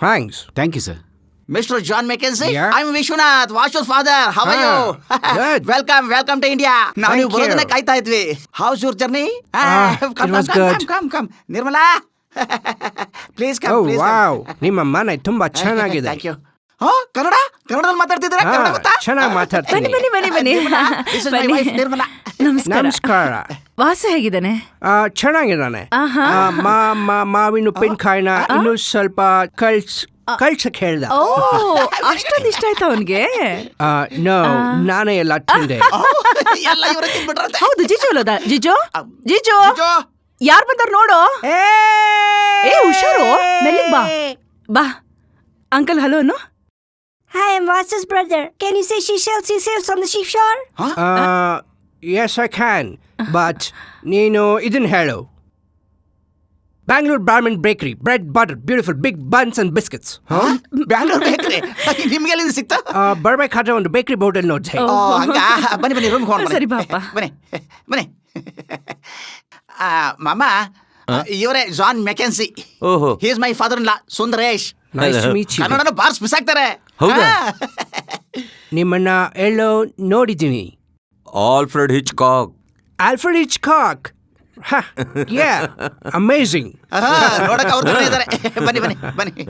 Thanks. Thank you, sir. Mr. John McKenzie, Yeah? I'm Vishwanath, Vashu's father. How are you? Good. Welcome to India. ನಾವು Thank ನೀವು ಬರೋದನ್ನ you. ಕಾಯ್ತಾ ಇದ್ವಿ. How's your journey? it was good. Come. Nirmala, please come. Oh, please wow. come. ನಿಮ್ಮ ಮನೆ ತುಂಬಾ ಚೆನ್ನಾಗಿದೆ. Thank you. ಕನ್ನಡದಲ್ಲಿ ಮಾತಾಡ್ತಿದ್ದೀರಾ? ಕನ್ನಡ ಗೊತ್ತಾ? ಚೆನ್ನಾಗಿ ಮಾತಾಡ್ತೀನಿ. ಬನ್ನಿ This is my wife, Nirmala. ನಮಸ್ಕಾರ. ವಾಸು ಹೇಗಿದ್ದಾನೆ? ಚೆನ್ನಾಗಿದ್ದಾನೆ. ಮಾವಿನ ಉಪ್ಪಿನಕಾಯಿನ ಇನ್ನೂ ಸ್ವಲ್ಪ ಕಳ್ಸಕ್ ಹೇಳ್ದ. ಅಷ್ಟೊಂದು ಇಷ್ಟ ಆಯ್ತಾ ಅವನ್ಗೆ? ನೋ, ನಾನೇ ಎಲ್ಲ ತಿಂದೆ. ಎಲ್ಲ ಇವರೇ ತಿಂದ್ಬಿಟ್ರಂತೆ. ಹೌದು, ಜಿಜು ಅಲ್ಲದ? ಜಿಜು ಯಾರ್ ಬಂದಾರ ನೋಡು. ಹುಷಾರು, ಮೆಲ್ಲಿಗ್ ಬಾ. ಅಂಕಲ್ ಹಲೋ ಅನ್ನು. Hi, I'm Vasa's brother. Can you say seashells on the seashore? Yes, I can. But ನೀನು ಇದನ್ನ ಹೇಳು. Bangalore Brahmin Bakery, bread, butter, beautiful big buns and biscuits. Bangalore ಬೇಕ್ರಿ ನಿಮ್ಗೆ ಎಲ್ಲಿಂದ ಸಿಕ್ತಾ? ಬರ್ಬೇಕಾದ್ರೆ ಒಂದು ಬೇಕರಿ ಬೋರ್ಡ್ ಅಲ್ಲಿ ನೋಡ್ದೆ. ಬನ್ನಿ ರೂಮ್ ಹೋಗೋಣ. ಸರಿ ಬಾಪ. ಬನ್ನಿ ಮಾಮ, ಇವರೇ ಜಾನ್ ಮೆಕೆನ್ಸಿ. ಓಹೋ. He is my father in law, Sundaresh. Nice to meet you. ಕನ್ನಡನ ಬಾರ್ಸ್ ಬಿಸಾಕ್ತಾರೆ. ಹೌದಾ? ನಿಮ್ಮನ್ನ ಎಲ್ಲೋ ನೋಡಿದ್ದೀನಿ. Alfred Hitchcock. Alfred Hitchcock. Yeah, amazing. ನೋಡಕ್ಕೆ ಅವ್ರ ಇದ್ದಾರೆ. ಬನ್ನಿ